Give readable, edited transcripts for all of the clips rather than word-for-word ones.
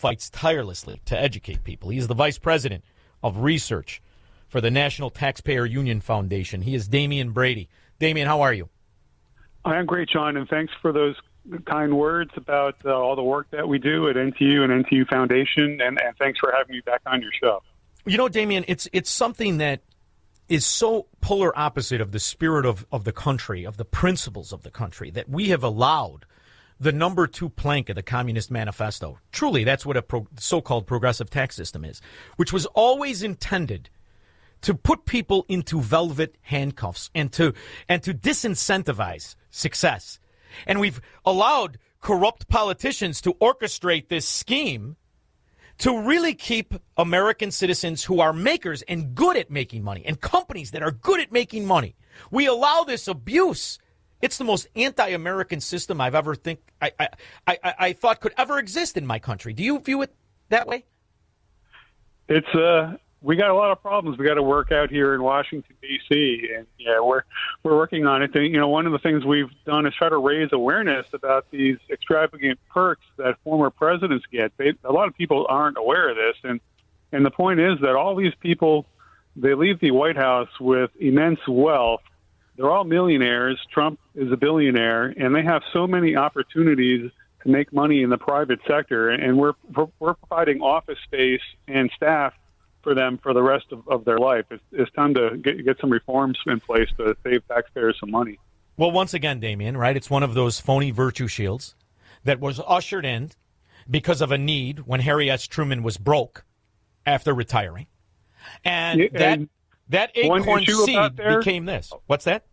fights tirelessly to educate people. He is the vice president of research for the National Taxpayer Union Foundation. He is Demian Brady. Demian, how are you? I am great, Shaun, and thanks for those kind words about all the work that we do at NTU and NTU Foundation, and thanks for having me back on your show. You know, Demian, it's something that is so polar opposite of the spirit of the country, of the principles of the country, that we have allowed the number 2 plank of the Communist Manifesto. Truly, that's what a so-called progressive tax system is, which was always intended to put people into velvet handcuffs and to disincentivize success. And we've allowed corrupt politicians to orchestrate this scheme to really keep American citizens who are makers and good at making money, and companies that are good at making money. We allow this abuse. It's the most anti-American system I've ever I thought could ever exist in my country. Do you view it that way? We got a lot of problems we got to work out here in Washington, D.C., and we're working on it. And, one of the things we've done is try to raise awareness about these extravagant perks that former presidents get. A lot of people aren't aware of this, and the point is that all these people, they leave the White House with immense wealth. They're all millionaires. Trump is a billionaire, and they have so many opportunities to make money in the private sector, and we're providing office space and staff for them for the rest of their life. It's time to get some reforms in place to save taxpayers some money. Well, once again, Demian, right, it's one of those phony virtue shields that was ushered in because of a need when Harry S. Truman was broke after retiring. And that acorn seed became this. What's that?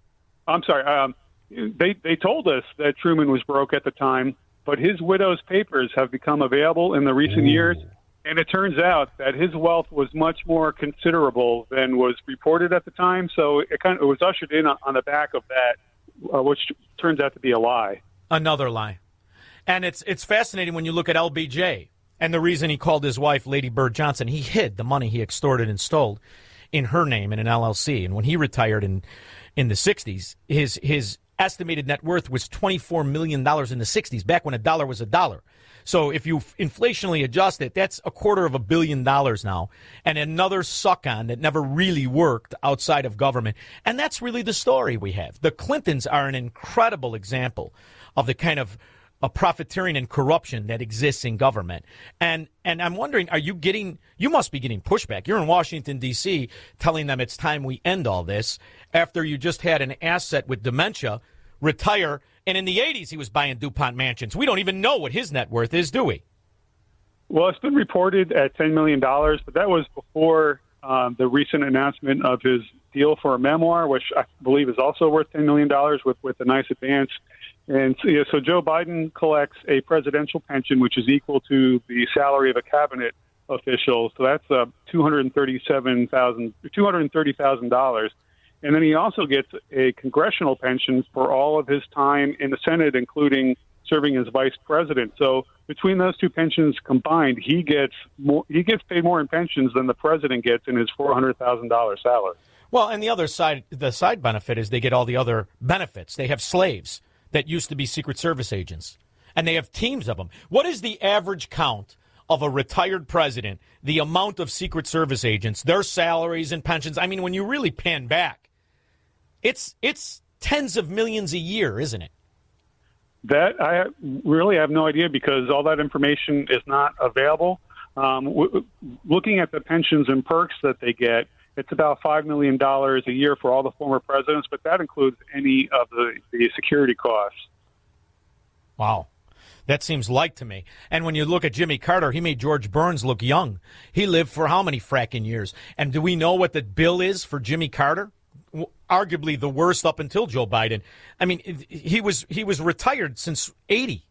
I'm sorry. They told us that Truman was broke at the time, but his widow's papers have become available in the recent years. And it turns out that his wealth was much more considerable than was reported at the time. So it was ushered in on the back of that, which turns out to be a lie. Another lie. And it's fascinating when you look at LBJ and the reason he called his wife Lady Bird Johnson. He hid the money he extorted and stole in her name in an LLC. And when he retired in the 60s, his estimated net worth was $24 million in the 60s, back when a dollar was a dollar. So if you inflationally adjust it, that's $250 million now, and another suck-on that never really worked outside of government. And that's really the story we have. The Clintons are an incredible example of the kind of profiteering and corruption that exists in government. And I'm wondering, you must be getting pushback. You're in Washington, D.C., telling them it's time we end all this after you just had an asset with dementia retire. And in the 80s, he was buying DuPont mansions. We don't even know what his net worth is, do we? Well, it's been reported at $10 million, but that was before the recent announcement of his deal for a memoir, which I believe is also worth $10 million with a nice advance. And so Joe Biden collects a presidential pension, which is equal to the salary of a cabinet official. So that's $230,000. And then he also gets a congressional pension for all of his time in the Senate, including serving as vice president. So between those two pensions combined, he gets paid more in pensions than the president gets in his $400,000 salary. Well, and the side benefit is they get all the other benefits. They have slaves that used to be Secret Service agents, and they have teams of them. What is the average count of a retired president, the amount of Secret Service agents, their salaries and pensions? I mean, when you really pan back, it's tens of millions a year, isn't it? That I really have no idea because all that information is not available. Looking at the pensions and perks that they get, it's about $5 million a year for all the former presidents, but that includes any of the security costs. Wow. That seems light to me. And when you look at Jimmy Carter, he made George Burns look young. He lived for how many fracking years? And do we know what the bill is for Jimmy Carter? Arguably the worst up until Joe Biden. I mean, he was retired since 80,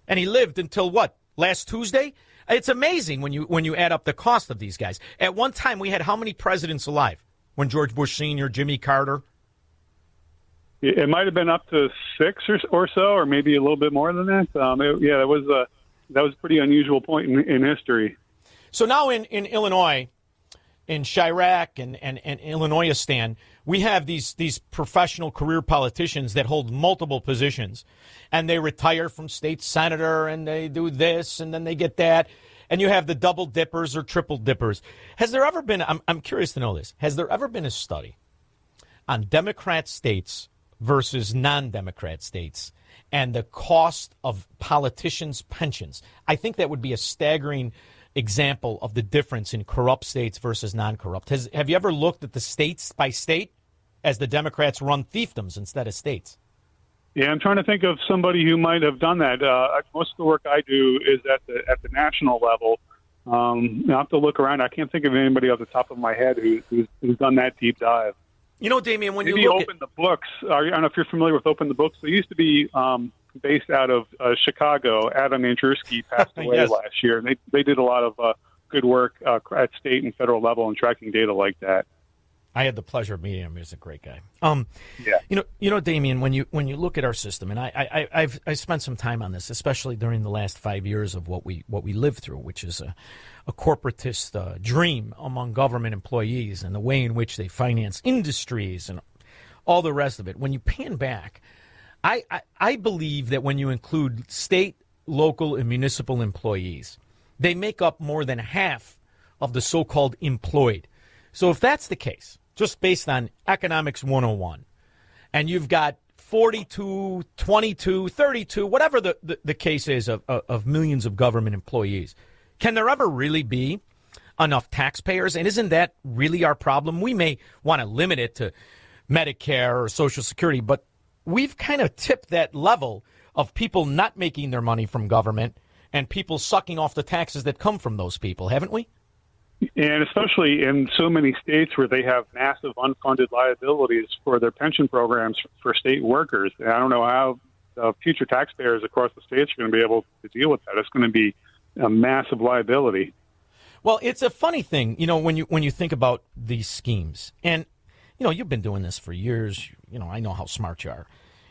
and he lived until what, last Tuesday? It's amazing when you add up the cost of these guys. At one time, we had how many presidents alive? When George Bush Sr., Jimmy Carter? It might have been up to 6 or so, or maybe a little bit more than that. That was a pretty unusual point in history. So now in Illinois, in Chirac and Illinoisistan, we have these professional career politicians that hold multiple positions, and they retire from state senator, and they do this, and then they get that. and you have the double dippers or triple dippers. Has there ever been, I'm curious to know this, has there ever been a study on Democrat states versus non-Democrat states and the cost of politicians' pensions? I think that would be a staggering example of the difference in corrupt states versus non-corrupt. Have you ever looked at the states by state as the Democrats run fiefdoms instead of states? Yeah, I'm trying to think of somebody who might have done that. Most of the work I do is at the national level. I have to look around. I can't think of anybody off the top of my head who's done that deep dive. You know, Demian, when Maybe you look Open the Books. I don't know if you're familiar with Open the Books. They used to be based out of Chicago. Adam Andruski passed away Yes. last year, and they did a lot of good work at state and federal level in tracking data like that. I had the pleasure of meeting him. He's a great guy. Yeah. You know, Demian, when you look at our system, and I've spent some time on this, especially during the last 5 years of what we lived through, which is a corporatist dream among government employees and the way in which they finance industries and all the rest of it. When you pan back, I believe that when you include state, local, and municipal employees, they make up more than half of the so-called employed. So if that's the case, just based on Economics 101, and you've got 42, 22, 32, whatever the case is of millions of government employees, can there ever really be enough taxpayers? And isn't that really our problem? We may want to limit it to Medicare or Social Security, but we've kind of tipped that level of people not making their money from government and people sucking off the taxes that come from those people, haven't we? And especially in so many states where they have massive unfunded liabilities for their pension programs for state workers. And I don't know how future taxpayers across the states are going to be able to deal with that. It's going to be a massive liability. Well, it's a funny thing, you know, when you think about these schemes. And, you know, you've been doing this for years. You know, I know how smart you are.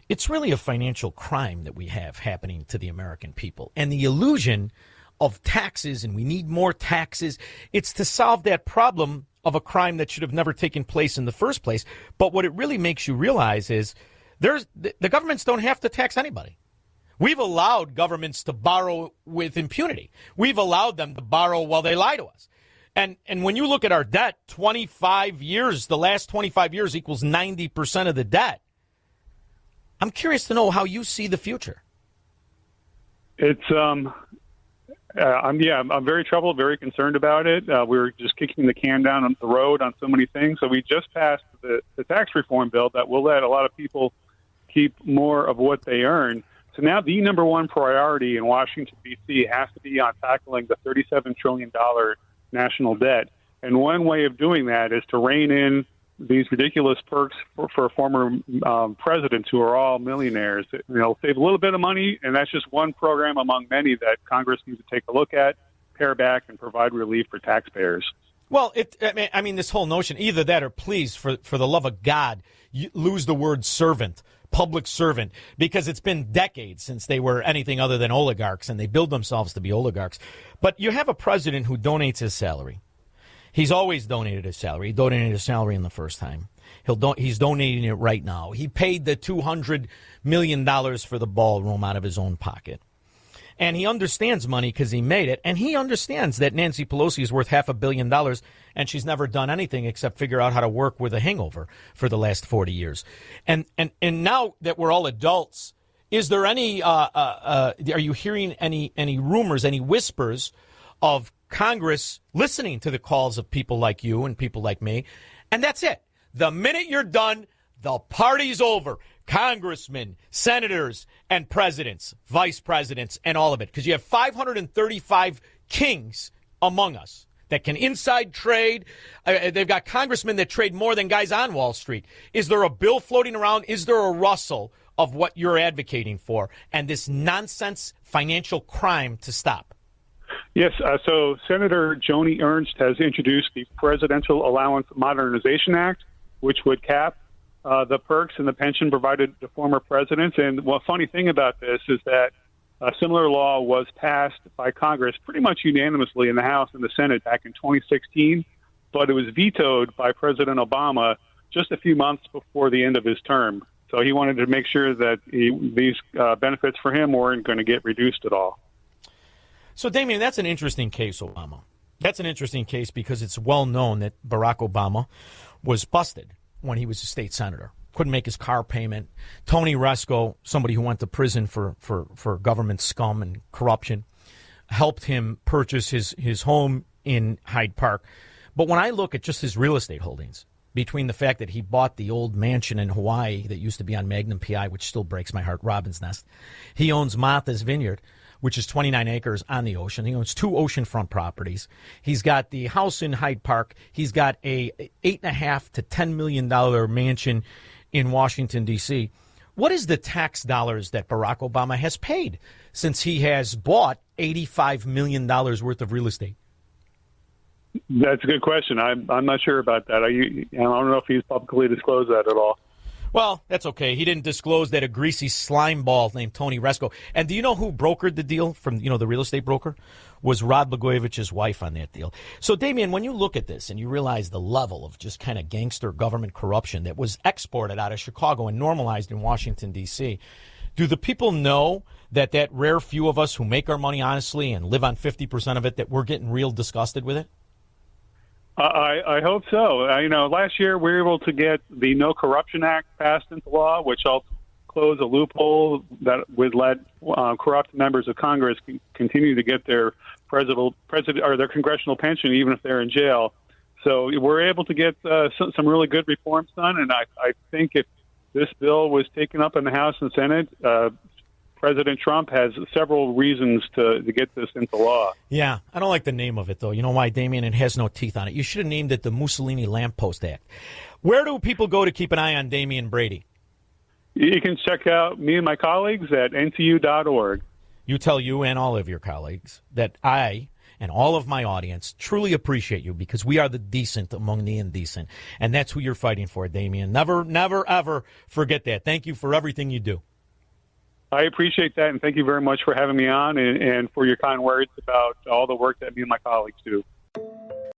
It's really a financial crime that we have happening to the American people. And the illusion of taxes, and we need more taxes, it's to solve that problem of a crime that should have never taken place in the first place. But what it really makes you realize is the governments don't have to tax anybody. We've allowed governments to borrow with impunity. We've allowed them to borrow while they lie to us. And when you look at our debt, 25 years, the last 25 years equals 90% of the debt. I'm curious to know how you see the future. It's I'm very troubled, very concerned about it. We're just kicking the can down the road on so many things. So we just passed the tax reform bill that will let a lot of people keep more of what they earn. So now the number one priority in Washington, D.C. has to be on tackling the $37 trillion national debt. And one way of doing that is to rein in these ridiculous perks for former presidents who are all millionaires. You know, save a little bit of money, and that's just one program among many that Congress needs to take a look at, pare back, and provide relief for taxpayers. Well, I mean, this whole notion, either that or please, for the love of God, you lose the word servant, public servant, because it's been decades since they were anything other than oligarchs, and they build themselves to be oligarchs. But you have a president who donates his salary. He's always donated his salary. He donated his salary in the first time. He's donating it right now. He paid the $200 million for the ballroom out of his own pocket. And he understands money because he made it. And he understands that Nancy Pelosi is worth $500 million, and she's never done anything except figure out how to work with a hangover for the last 40 years. And now that we're all adults, is there any, are you hearing any rumors, any whispers of Congress listening to the calls of people like you and people like me? And that's it. The minute you're done, the party's over. Congressmen, senators, and presidents, vice presidents, and all of it. Because you have 535 kings among us that can inside trade. They've got congressmen that trade more than guys on Wall Street. Is there a bill floating around? Is there a rustle of what you're advocating for and this nonsense financial crime to stop? Yes, so Senator Joni Ernst has introduced the Presidential Allowance Modernization Act, which would cap the perks and the pension provided to former presidents. And one funny thing about this is that a similar law was passed by Congress pretty much unanimously in the House and the Senate back in 2016, but it was vetoed by President Obama just a few months before the end of his term. So he wanted to make sure that these benefits for him weren't going to get reduced at all. So, Damian, that's an interesting case, Obama. That's an interesting case because it's well known that Barack Obama was busted when he was a state senator. Couldn't make his car payment. Tony Resco, somebody who went to prison for government scum and corruption, helped him purchase his home in Hyde Park. But when I look at just his real estate holdings, between the fact that he bought the old mansion in Hawaii that used to be on Magnum PI, which still breaks my heart, Robin's Nest. He owns Martha's Vineyard, which is 29 acres on the ocean. He owns 2 oceanfront properties. He's got the house in Hyde Park. He's got a $8.5 to $10 million mansion in Washington, D.C. What is the tax dollars that Barack Obama has paid since he has bought $85 million worth of real estate? That's a good question. I'm not sure about that. I don't know if he's publicly disclosed that at all. Well, that's okay. He didn't disclose that a greasy slime ball named Tony Resco. And do you know who brokered the deal from, the real estate broker? Was Rod Blagojevich's wife on that deal. So, Damian, when you look at this and you realize the level of just kind of gangster government corruption that was exported out of Chicago and normalized in Washington, D.C., do the people know that rare few of us who make our money honestly and live on 50% of it, that we're getting real disgusted with it? I hope so. Last year we were able to get the No Corruption Act passed into law, which helped close a loophole that would let corrupt members of Congress continue to get their president or their congressional pension even if they're in jail. So we're able to get some really good reforms done, and I think if this bill was taken up in the House and Senate, President Trump has several reasons to get this into law. Yeah, I don't like the name of it, though. You know why, Damian? It has no teeth on it. You should have named it the Mussolini Lamppost Act. Where do people go to keep an eye on Demian Brady? You can check out me and my colleagues at NTU.org. You tell you and all of your colleagues that I and all of my audience truly appreciate you because we are the decent among the indecent. And that's who you're fighting for, Damian. Never, never, ever forget that. Thank you for everything you do. I appreciate that, and thank you very much for having me on and for your kind words about all the work that me and my colleagues do.